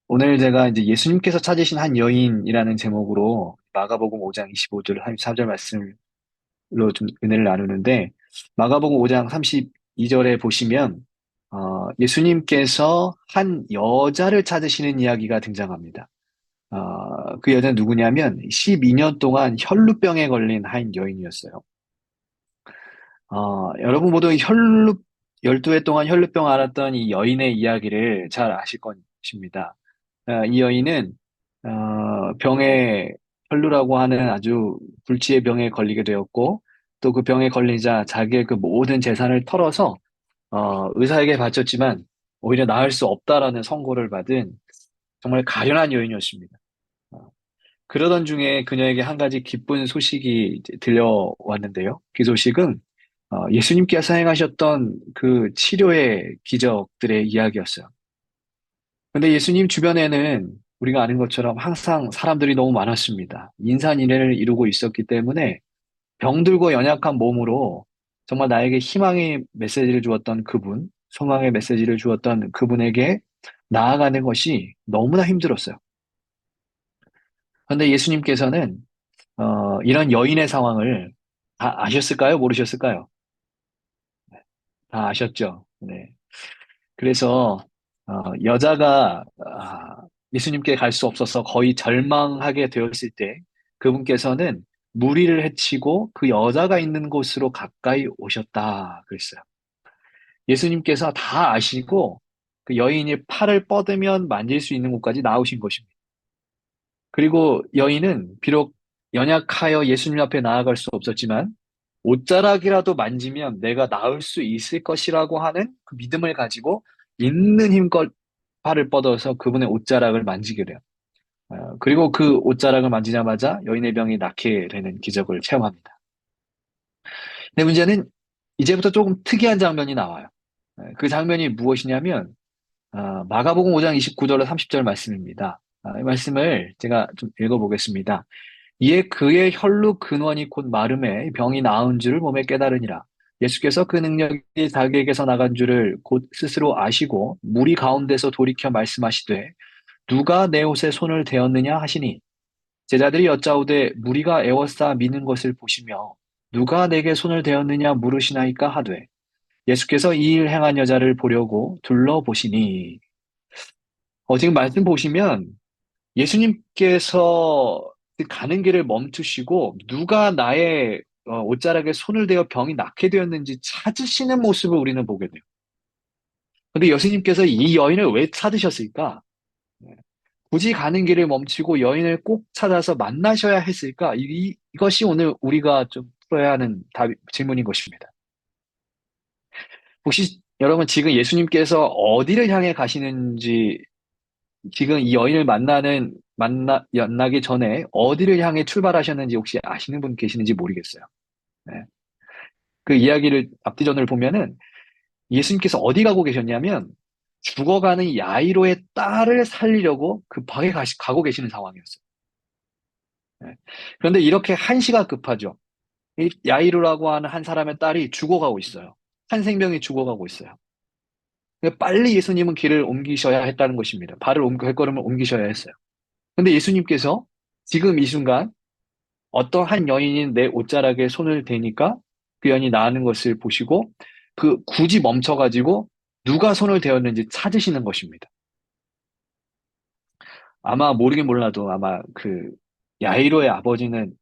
오늘 제가 이제 예수님께서 찾으신 한 여인이라는 제목으로 마가복음 5장 25절 34절 말씀으로 좀 은혜를 나누는데, 마가복음 5장 32절에 보시면 예수님께서 한 여자를 찾으시는 이야기가 등장합니다. 그 여자는 누구냐면 12년 동안 혈루병에 걸린 한 여인이었어요. 여러분 모두 12해 동안 혈루병 앓았던 이 여인의 이야기를 잘 아실 것입니다. 이 여인은 병에 혈루라고 하는 아주 불치의 병에 걸리게 되었고, 또 그 병에 걸리자 자기의 그 모든 재산을 털어서 의사에게 바쳤지만 오히려 나을 수 없다라는 선고를 받은 정말 가련한 여인이었습니다. 어, 그러던 중에 그녀에게 한 가지 기쁜 소식이 이제 들려왔는데요. 그 소식은 예수님께서 행하셨던 그 치료의 기적들의 이야기였어요. 근데 예수님 주변에는 우리가 아는 것처럼 항상 사람들이 너무 많았습니다. 인산인해를 이루고 있었기 때문에 병들고 연약한 몸으로 정말 나에게 희망의 메시지를 주었던 그분, 소망의 메시지를 주었던 그분에게 나아가는 것이 너무나 힘들었어요. 그런데 예수님께서는 이런 여인의 상황을 다 아셨을까요? 모르셨을까요? 다 아셨죠? 네. 그래서 여자가 예수님께 갈 수 없어서 거의 절망하게 되었을 때 그분께서는 무리를 해치고 그 여자가 있는 곳으로 가까이 오셨다 그랬어요. 예수님께서 다 아시고 그 여인이 팔을 뻗으면 만질 수 있는 곳까지 나오신 것입니다. 그리고 여인은 비록 연약하여 예수님 앞에 나아갈 수 없었지만 옷자락이라도 만지면 내가 나을 수 있을 것이라고 하는 그 믿음을 가지고 있는 힘껏 팔을 뻗어서 그분의 옷자락을 만지게 돼요. 그리고 그 옷자락을 만지자마자 여인의 병이 낫게 되는 기적을 체험합니다. 근데 문제는 이제부터 조금 특이한 장면이 나와요. 그 장면이 무엇이냐면 마가복음 5장 29절로 30절 말씀입니다. 이 말씀을 제가 좀 읽어보겠습니다. 이에 그의 혈루 근원이 곧 마름에 병이 나은 줄을 몸에 깨달으니라. 예수께서 그 능력이 자기에게서 나간 줄을 곧 스스로 아시고 무리 가운데서 돌이켜 말씀하시되 누가 내 옷에 손을 대었느냐 하시니 제자들이 여짜오되 무리가 애워싸 미는 것을 보시며 누가 내게 손을 대었느냐 물으시나이까 하되 예수께서 이 일 행한 여자를 보려고 둘러보시니. 지금 말씀 보시면 예수님께서 그 가는 길을 멈추시고 누가 나의 옷자락에 손을 대어 병이 낫게 되었는지 찾으시는 모습을 우리는 보게 돼요. 근데 예수님께서 이 여인을 왜 찾으셨을까? 네. 굳이 가는 길을 멈추고 여인을 꼭 찾아서 만나셔야 했을까? 이것이 오늘 우리가 좀 풀어야 하는 질문인 것입니다. 혹시 여러분 지금 예수님께서 어디를 향해 가시는지, 지금 이 여인을 만나기 전에 어디를 향해 출발하셨는지 혹시 아시는 분 계시는지 모르겠어요. 네. 그 이야기를 앞뒤전을 보면은 예수님께서 어디 가고 계셨냐면 죽어가는 야이로의 딸을 살리려고 급하게 가고 계시는 상황이었어요. 네. 그런데 이렇게 한시가 급하죠. 이 야이로라고 하는 한 사람의 딸이 죽어가고 있어요. 한 생명이 죽어가고 있어요. 그러니까 빨리 예수님은 길을 옮기셔야 했다는 것입니다. 발걸음을 옮기셔야 했어요. 근데 예수님께서 지금 이 순간 어떤 한 여인이 내 옷자락에 손을 대니까 그 여인이 나는 것을 보시고 그 굳이 멈춰가지고 누가 손을 대었는지 찾으시는 것입니다. 아마 모르긴 몰라도 아마 그 야이로는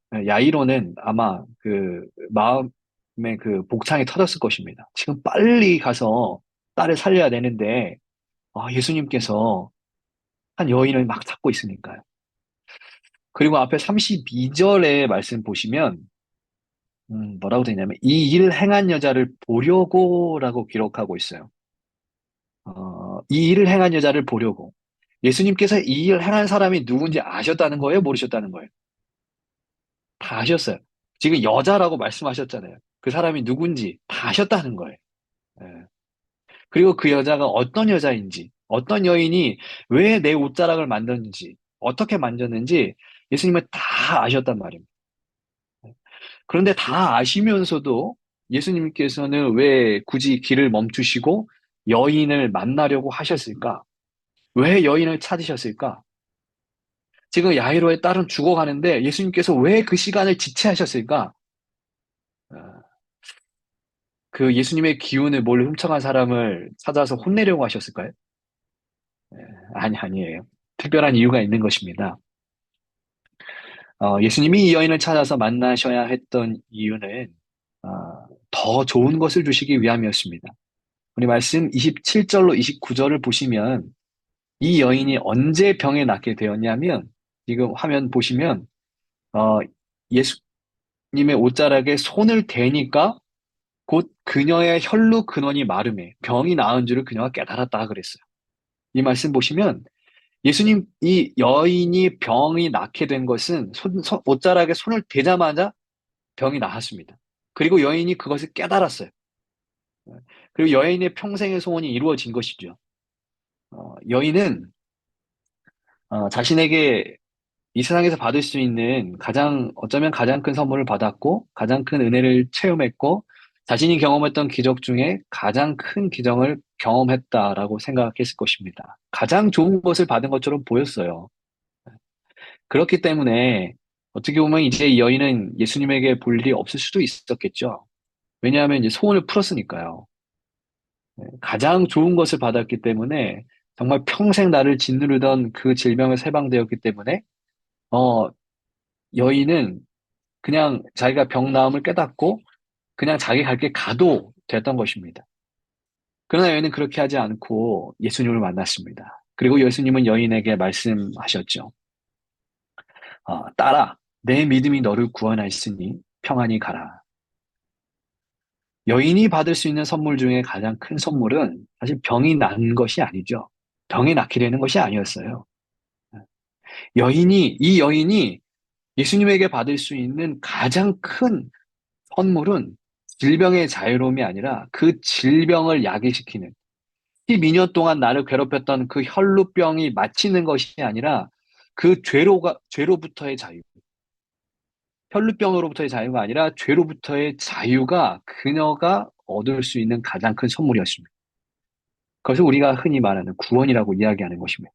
아마 그 마음에 그 복창이 터졌을 것입니다. 지금 빨리 가서 딸을 살려야 되는데 예수님께서 한 여인을 막 찾고 있으니까요. 그리고 앞에 32절의 말씀 보시면 뭐라고 되어 있냐면 이 일을 행한 여자를 보려고라고 기록하고 있어요. 이 일을 행한 여자를 보려고. 예수님께서 이 일을 행한 사람이 누군지 아셨다는 거예요? 모르셨다는 거예요? 다 아셨어요. 지금 여자라고 말씀하셨잖아요. 그 사람이 누군지 다 아셨다는 거예요. 예. 그리고 그 여자가 어떤 여자인지, 어떤 여인이 왜 내 옷자락을 만졌는지, 어떻게 만졌는지 예수님은 다 아셨단 말입니다. 그런데 다 아시면서도 예수님께서는 왜 굳이 길을 멈추시고 여인을 만나려고 하셨을까? 왜 여인을 찾으셨을까? 지금 야이로의 딸은 죽어가는데 예수님께서 왜 그 시간을 지체하셨을까? 어, 그 예수님의 기운을 몰래 훔쳐간 사람을 찾아서 혼내려고 하셨을까요? 아니에요. 특별한 이유가 있는 것입니다. 예수님이 이 여인을 찾아서 만나셔야 했던 이유는 어, 더 좋은 것을 주시기 위함이었습니다. 우리 말씀 27절로 29절을 보시면 이 여인이 언제 병에 낫게 되었냐면 지금 화면 보시면 어, 예수님의 옷자락에 손을 대니까 곧 그녀의 혈루 근원이 마름에 병이 나은 줄을 그녀가 깨달았다 그랬어요. 이 말씀 보시면 예수님 이 여인이 병이 낫게 된 것은 옷자락에 손을 대자마자 병이 나았습니다. 그리고 여인이 그것을 깨달았어요. 그리고 여인의 평생의 소원이 이루어진 것이죠. 여인은 자신에게 이 세상에서 받을 수 있는 어쩌면 가장 큰 선물을 받았고, 가장 큰 은혜를 체험했고, 자신이 경험했던 기적 중에 가장 큰 기적을 경험했다라고 생각했을 것입니다. 가장 좋은 것을 받은 것처럼 보였어요. 그렇기 때문에 어떻게 보면 이제 이 여인은 예수님에게 볼 일이 없을 수도 있었겠죠. 왜냐하면 이제 소원을 풀었으니까요. 가장 좋은 것을 받았기 때문에 정말 평생 나를 짓누르던 그 질병에서 해방되었기 때문에 어, 여인은 그냥 자기가 병 나음을 깨닫고 그냥 자기 갈 길 가도 됐던 것입니다. 그러나 여인은 그렇게 하지 않고 예수님을 만났습니다. 그리고 예수님은 여인에게 말씀하셨죠. 딸아, 내 믿음이 너를 구원하였으니 평안히 가라. 여인이 받을 수 있는 선물 중에 가장 큰 선물은 사실 병이 난 것이 아니죠. 병이 낫게 되는 것이 아니었어요. 이 여인이 예수님에게 받을 수 있는 가장 큰 선물은 질병의 자유로움이 아니라 그 질병을 야기시키는 12년 동안 나를 괴롭혔던 그 혈루병이 마치는 것이 아니라 그 죄로부터의 자유. 혈루병으로부터의 자유가 아니라 죄로부터의 자유가 그녀가 얻을 수 있는 가장 큰 선물이었습니다. 그것을 우리가 흔히 말하는 구원이라고 이야기하는 것입니다.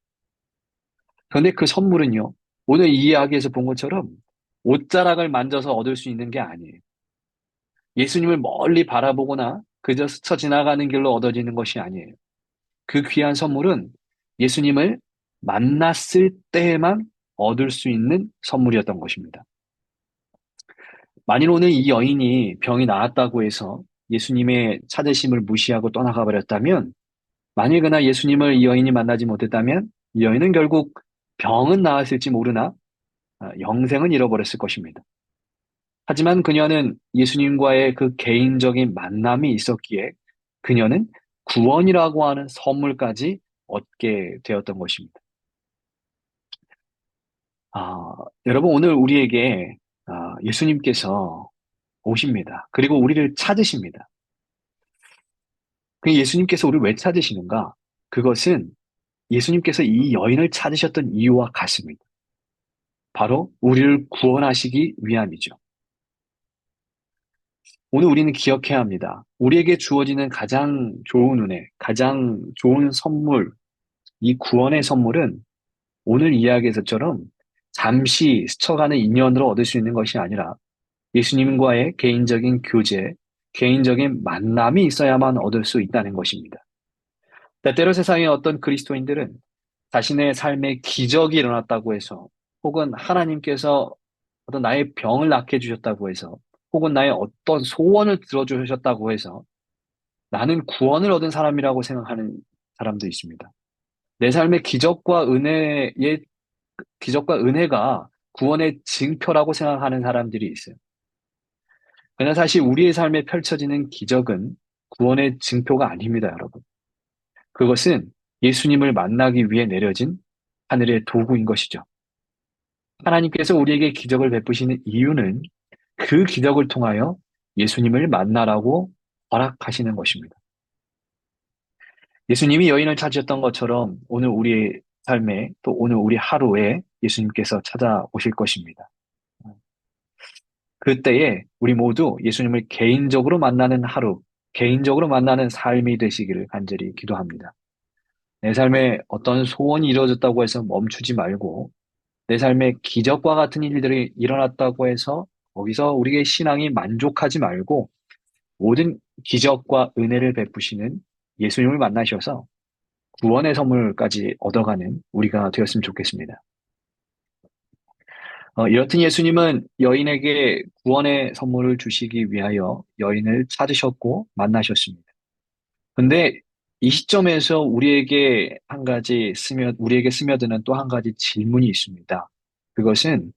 그런데 그 선물은요, 오늘 이 이야기에서 본 것처럼 옷자락을 만져서 얻을 수 있는 게 아니에요. 예수님을 멀리 바라보거나 그저 스쳐 지나가는 길로 얻어지는 것이 아니에요. 그 귀한 선물은 예수님을 만났을 때에만 얻을 수 있는 선물이었던 것입니다. 만일 오늘 이 여인이 병이 나았다고 해서 예수님의 찾으심을 무시하고 떠나가 버렸다면, 만일 그날 예수님을 이 여인이 만나지 못했다면, 이 여인은 결국 병은 나았을지 모르나 영생은 잃어버렸을 것입니다. 하지만 그녀는 예수님과의 그 개인적인 만남이 있었기에 그녀는 구원이라고 하는 선물까지 얻게 되었던 것입니다. 여러분, 오늘 우리에게 예수님께서 오십니다. 그리고 우리를 찾으십니다. 그 예수님께서 우리를 왜 찾으시는가? 그것은 예수님께서 이 여인을 찾으셨던 이유와 같습니다. 바로 우리를 구원하시기 위함이죠. 오늘 우리는 기억해야 합니다. 우리에게 주어지는 가장 좋은 은혜, 가장 좋은 선물, 이 구원의 선물은 오늘 이야기에서처럼 잠시 스쳐가는 인연으로 얻을 수 있는 것이 아니라 예수님과의 개인적인 교제, 개인적인 만남이 있어야만 얻을 수 있다는 것입니다. 때때로 세상의 어떤 그리스도인들은 자신의 삶에 기적이 일어났다고 해서 혹은 하나님께서 어떤 나의 병을 낫게 해주셨다고 해서 혹은 나의 어떤 소원을 들어주셨다고 해서 나는 구원을 얻은 사람이라고 생각하는 사람도 있습니다. 내 삶의 기적과 은혜가 구원의 징표라고 생각하는 사람들이 있어요. 그러나 사실 우리의 삶에 펼쳐지는 기적은 구원의 징표가 아닙니다, 여러분. 그것은 예수님을 만나기 위해 내려진 하늘의 도구인 것이죠. 하나님께서 우리에게 기적을 베푸시는 이유는 그 기적을 통하여 예수님을 만나라고 허락하시는 것입니다. 예수님이 여인을 찾으셨던 것처럼 오늘 우리의 삶에 또 오늘 우리 하루에 예수님께서 찾아오실 것입니다. 그때에 우리 모두 예수님을 개인적으로 만나는 하루, 개인적으로 만나는 삶이 되시기를 간절히 기도합니다. 내 삶에 어떤 소원이 이루어졌다고 해서 멈추지 말고 내 삶에 기적과 같은 일들이 일어났다고 해서 거기서 우리의 신앙이 만족하지 말고 모든 기적과 은혜를 베푸시는 예수님을 만나셔서 구원의 선물까지 얻어가는 우리가 되었으면 좋겠습니다. 이렇듯 예수님은 여인에게 구원의 선물을 주시기 위하여 여인을 찾으셨고 만나셨습니다. 근데 이 시점에서 우리에게 스며드는 또 한 가지 질문이 있습니다. 그것은,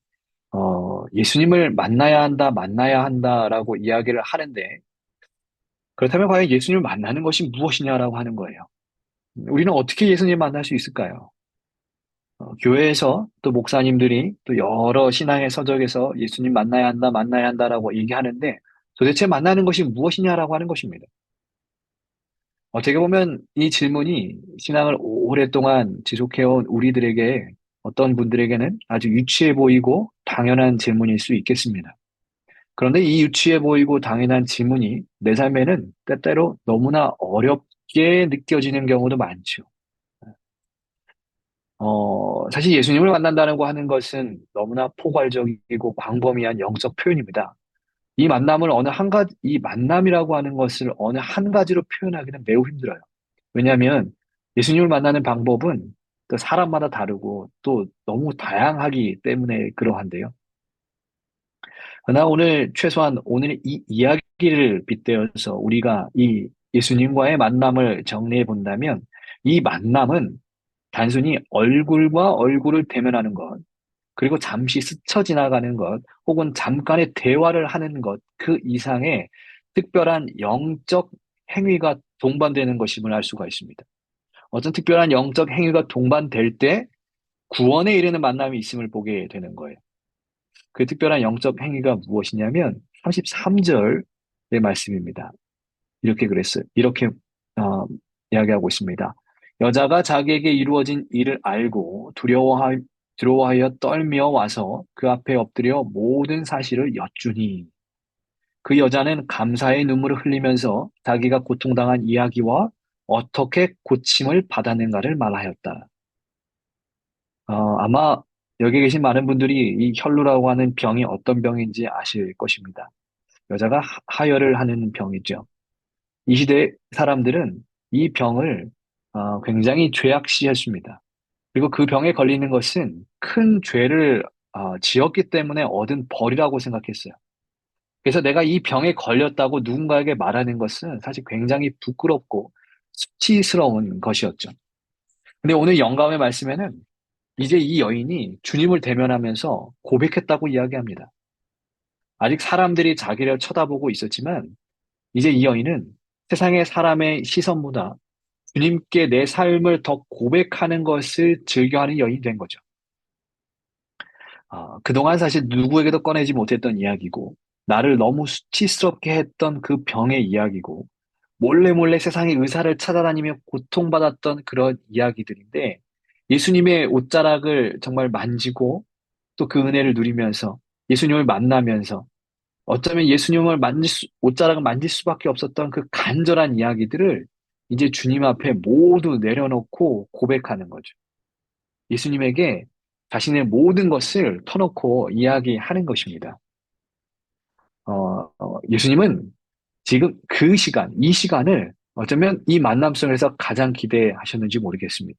예수님을 만나야 한다라고 이야기를 하는데, 그렇다면 과연 예수님을 만나는 것이 무엇이냐라고 하는 거예요. 우리는 어떻게 예수님을 만날 수 있을까요? 교회에서 또 목사님들이 또 여러 신앙의 서적에서 예수님 만나야 한다라고 얘기하는데 도대체 만나는 것이 무엇이냐라고 하는 것입니다. 어떻게 보면 이 질문이 신앙을 오랫동안 지속해온 우리들에게 어떤 분들에게는 아주 유치해 보이고 당연한 질문일 수 있겠습니다. 그런데 이 유치해 보이고 당연한 질문이 내 삶에는 때때로 너무나 어렵게 느껴지는 경우도 많죠. 사실 예수님을 만난다는 거 하는 것은 너무나 포괄적이고 광범위한 영적 표현입니다. 이 만남이라고 하는 것을 어느 한 가지로 표현하기는 매우 힘들어요. 왜냐하면 예수님을 만나는 방법은 또 사람마다 다르고 또 너무 다양하기 때문에 그러한데요. 그러나 오늘 이 이야기를 빗대어서 우리가 이 예수님과의 만남을 정리해 본다면 이 만남은 단순히 얼굴과 얼굴을 대면하는 것, 그리고 잠시 스쳐 지나가는 것, 혹은 잠깐의 대화를 하는 것, 그 이상의 특별한 영적 행위가 동반되는 것임을 알 수가 있습니다. 어떤 특별한 영적 행위가 동반될 때 구원에 이르는 만남이 있음을 보게 되는 거예요. 그 특별한 영적 행위가 무엇이냐면 33절의 말씀입니다. 이렇게 어, 이야기하고 있습니다. 여자가 자기에게 이루어진 일을 알고 두려워하여 떨며 와서 그 앞에 엎드려 모든 사실을 여쭈니 그 여자는 감사의 눈물을 흘리면서 자기가 고통당한 이야기와 어떻게 고침을 받았는가를 말하였다. 아마 여기 계신 많은 분들이 이 혈루라고 하는 병이 어떤 병인지 아실 것입니다. 여자가 하혈을 하는 병이죠. 이 시대 사람들은 이 병을 굉장히 죄악시했습니다. 그리고 그 병에 걸리는 것은 큰 죄를 지었기 때문에 얻은 벌이라고 생각했어요. 그래서 내가 이 병에 걸렸다고 누군가에게 말하는 것은 사실 굉장히 부끄럽고 수치스러운 것이었죠. 근데 오늘 영감의 말씀에는 이제 이 여인이 주님을 대면하면서 고백했다고 이야기합니다. 아직 사람들이 자기를 쳐다보고 있었지만 이제 이 여인은 세상의 사람의 시선보다 주님께 내 삶을 더 고백하는 것을 즐겨하는 여인이 된 거죠. 그동안 사실 누구에게도 꺼내지 못했던 이야기고, 나를 너무 수치스럽게 했던 그 병의 이야기고, 몰래 몰래 세상의 의사를 찾아다니며 고통받았던 그런 이야기들인데, 예수님의 옷자락을 정말 만지고, 또 그 은혜를 누리면서, 예수님을 만나면서, 어쩌면 옷자락을 만질 수밖에 없었던 그 간절한 이야기들을 이제 주님 앞에 모두 내려놓고 고백하는 거죠. 예수님에게 자신의 모든 것을 터놓고 이야기하는 것입니다. 예수님은 지금 이 시간을 어쩌면 이 만남 속에서 가장 기대하셨는지 모르겠습니다.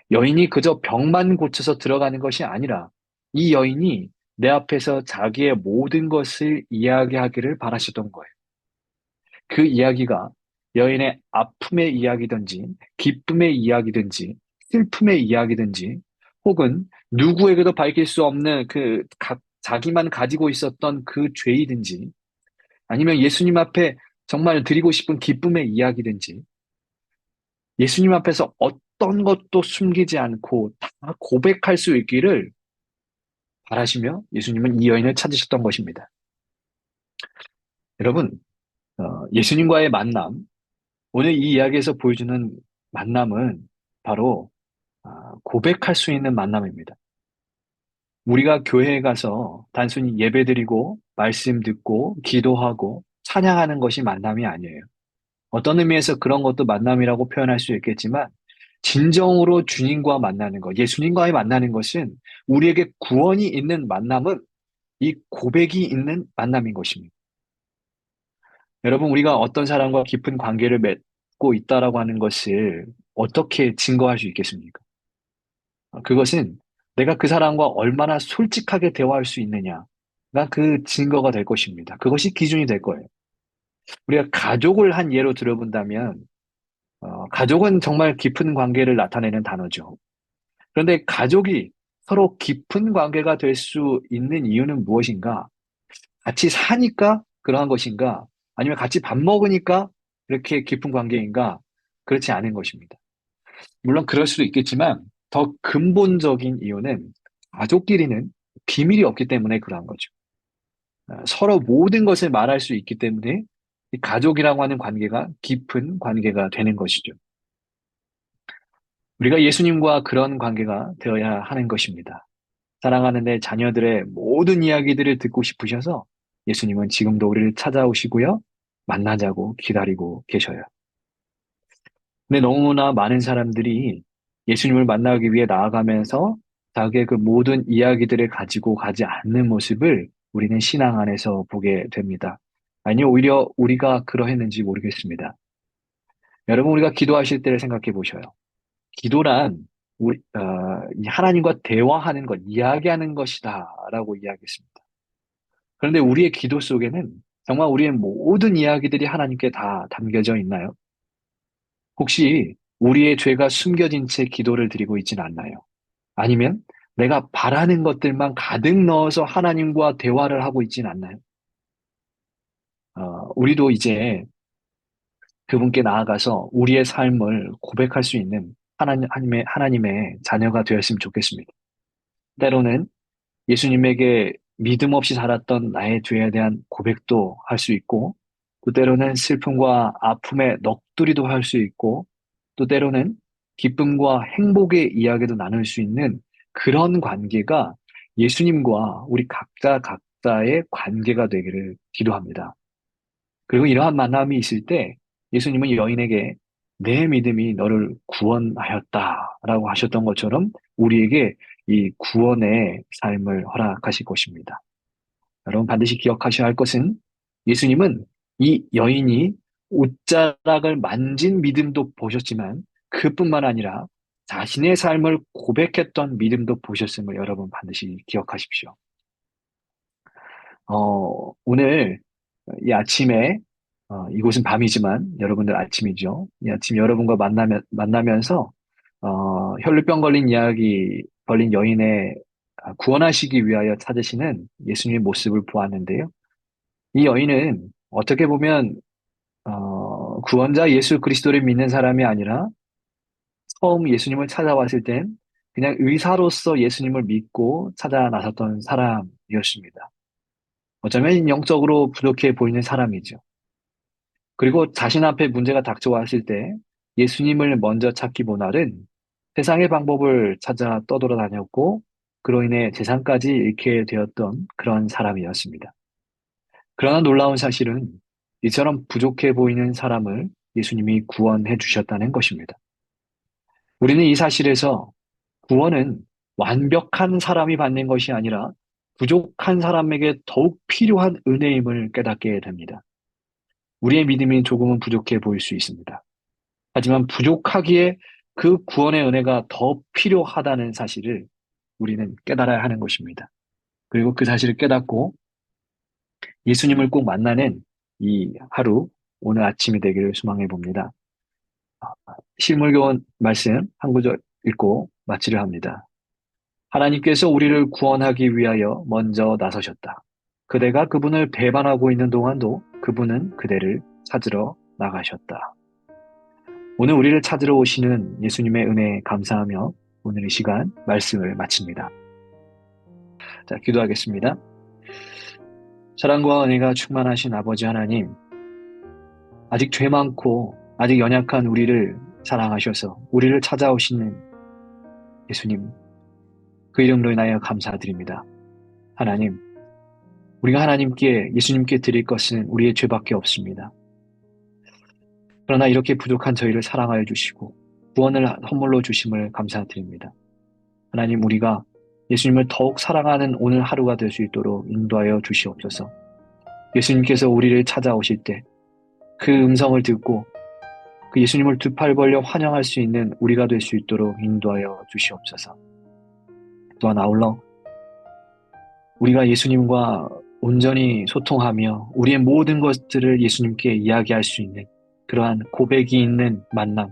여인이 그저 병만 고쳐서 들어가는 것이 아니라 이 여인이 내 앞에서 자기의 모든 것을 이야기하기를 바라셨던 거예요. 그 이야기가 여인의 아픔의 이야기든지, 기쁨의 이야기든지, 슬픔의 이야기든지, 혹은 누구에게도 밝힐 수 없는 자기만 가지고 있었던 그 죄이든지, 아니면 예수님 앞에 정말 드리고 싶은 기쁨의 이야기든지, 예수님 앞에서 어떤 것도 숨기지 않고 다 고백할 수 있기를 바라시며 예수님은 이 여인을 찾으셨던 것입니다. 여러분, 예수님과의 만남, 오늘 이 이야기에서 보여주는 만남은 바로 고백할 수 있는 만남입니다. 우리가 교회에 가서 단순히 예배드리고 말씀 듣고 기도하고 찬양하는 것이 만남이 아니에요. 어떤 의미에서 그런 것도 만남이라고 표현할 수 있겠지만 진정으로 주님과 만나는 것, 예수님과의 만나는 것은 우리에게 구원이 있는 만남은 이 고백이 있는 만남인 것입니다. 여러분, 우리가 어떤 사람과 깊은 관계를 맺고 있다라고 하는 것을 어떻게 증거할 수 있겠습니까? 그것은 내가 그 사람과 얼마나 솔직하게 대화할 수 있느냐가 그 증거가 될 것입니다. 그것이 기준이 될 거예요. 우리가 가족을 한 예로 들어본다면, 가족은 정말 깊은 관계를 나타내는 단어죠. 그런데 가족이 서로 깊은 관계가 될 수 있는 이유는 무엇인가? 같이 사니까 그러한 것인가? 아니면 같이 밥 먹으니까 이렇게 깊은 관계인가? 그렇지 않은 것입니다. 물론 그럴 수도 있겠지만 더 근본적인 이유는 가족끼리는 비밀이 없기 때문에 그러한 거죠. 서로 모든 것을 말할 수 있기 때문에 이 가족이라고 하는 관계가 깊은 관계가 되는 것이죠. 우리가 예수님과 그런 관계가 되어야 하는 것입니다. 사랑하는 내 자녀들의 모든 이야기들을 듣고 싶으셔서 예수님은 지금도 우리를 찾아오시고요. 만나자고 기다리고 계셔요. 근데 너무나 많은 사람들이 예수님을 만나기 위해 나아가면서 자기의 그 모든 이야기들을 가지고 가지 않는 모습을 우리는 신앙 안에서 보게 됩니다. 아니, 오히려 우리가 그러했는지 모르겠습니다. 여러분, 우리가 기도하실 때를 생각해 보셔요. 기도란 이 하나님과 대화하는 것, 이야기하는 것이다라고 이야기했습니다. 그런데 우리의 기도 속에는 정말 우리의 모든 이야기들이 하나님께 다 담겨져 있나요? 혹시 우리의 죄가 숨겨진 채 기도를 드리고 있지는 않나요? 아니면 내가 바라는 것들만 가득 넣어서 하나님과 대화를 하고 있지는 않나요? 우리도 이제 그분께 나아가서 우리의 삶을 고백할 수 있는 하나님의 자녀가 되었으면 좋겠습니다. 때로는 예수님에게 믿음 없이 살았던 나의 죄에 대한 고백도 할 수 있고, 또 때로는 슬픔과 아픔의 넋두리도 할 수 있고, 또 때로는 기쁨과 행복의 이야기도 나눌 수 있는 그런 관계가 예수님과 우리 각자의 관계가 되기를 기도합니다. 그리고 이러한 만남이 있을 때 예수님은 여인에게 내 믿음이 너를 구원하였다라고 하셨던 것처럼 우리에게 이 구원의 삶을 허락하실 것입니다. 여러분 반드시 기억하셔야 할 것은 예수님은 이 여인이 옷자락을 만진 믿음도 보셨지만 그뿐만 아니라 자신의 삶을 고백했던 믿음도 보셨음을 여러분 반드시 기억하십시오. 오늘 이 아침에 이곳은 밤이지만 여러분들 아침이죠. 이 아침 여러분과 만나면서 혈루병 걸린 이야기 걸린 여인의 구원하시기 위하여 찾으시는 예수님의 모습을 보았는데요. 이 여인은 어떻게 보면 구원자 예수 그리스도를 믿는 사람이 아니라 처음 예수님을 찾아왔을 땐 그냥 의사로서 예수님을 믿고 찾아 나섰던 사람이었습니다. 어쩌면 영적으로 부족해 보이는 사람이죠. 그리고 자신 앞에 문제가 닥쳐왔을 때 예수님을 먼저 찾기보다는 세상의 방법을 찾아 떠돌아다녔고 그로 인해 재산까지 잃게 되었던 그런 사람이었습니다. 그러나 놀라운 사실은 이처럼 부족해 보이는 사람을 예수님이 구원해 주셨다는 것입니다. 우리는 이 사실에서 구원은 완벽한 사람이 받는 것이 아니라 부족한 사람에게 더욱 필요한 은혜임을 깨닫게 됩니다. 우리의 믿음이 조금은 부족해 보일 수 있습니다. 하지만 부족하기에 그 구원의 은혜가 더 필요하다는 사실을 우리는 깨달아야 하는 것입니다. 그리고 그 사실을 깨닫고 예수님을 꼭 만나는 이 하루, 오늘 아침이 되기를 소망해 봅니다. 실물교원 말씀 한 구절 읽고 마치려 합니다. 하나님께서 우리를 구원하기 위하여 먼저 나서셨다. 그대가 그분을 배반하고 있는 동안도 그분은 그대를 찾으러 나가셨다. 오늘 우리를 찾으러 오시는 예수님의 은혜에 감사하며 오늘 이 시간 말씀을 마칩니다. 자, 기도하겠습니다. 사랑과 은혜가 충만하신 아버지 하나님, 아직 죄 많고 아직 연약한 우리를 사랑하셔서 우리를 찾아오시는 예수님, 그 이름으로 인하여 감사드립니다. 하나님, 우리가 하나님께, 예수님께 드릴 것은 우리의 죄밖에 없습니다. 그러나 이렇게 부족한 저희를 사랑하여 주시고 구원을 선물로 주심을 감사드립니다. 하나님, 우리가 예수님을 더욱 사랑하는 오늘 하루가 될 수 있도록 인도하여 주시옵소서. 예수님께서 우리를 찾아오실 때 그 음성을 듣고 그 예수님을 두 팔 벌려 환영할 수 있는 우리가 될 수 있도록 인도하여 주시옵소서. 또한 아울러 우리가 예수님과 온전히 소통하며 우리의 모든 것들을 예수님께 이야기할 수 있는 그러한 고백이 있는 만남,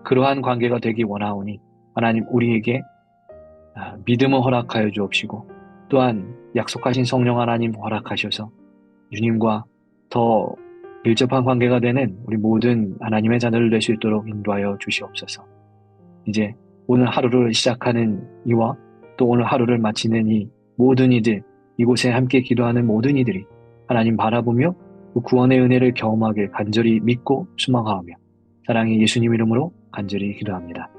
그러한 관계가 되기 원하오니 하나님, 우리에게 믿음을 허락하여 주옵시고 또한 약속하신 성령 하나님 허락하셔서 주님과 더 밀접한 관계가 되는 우리 모든 하나님의 자녀를 될 수 있도록 인도하여 주시옵소서. 이제 오늘 하루를 시작하는 이와 또 오늘 하루를 마치는 이 모든 이들, 이곳에 함께 기도하는 모든 이들이 하나님 바라보며 그 구원의 은혜를 경험하길 간절히 믿고 소망하오며 사랑의 예수님 이름으로 간절히 기도합니다.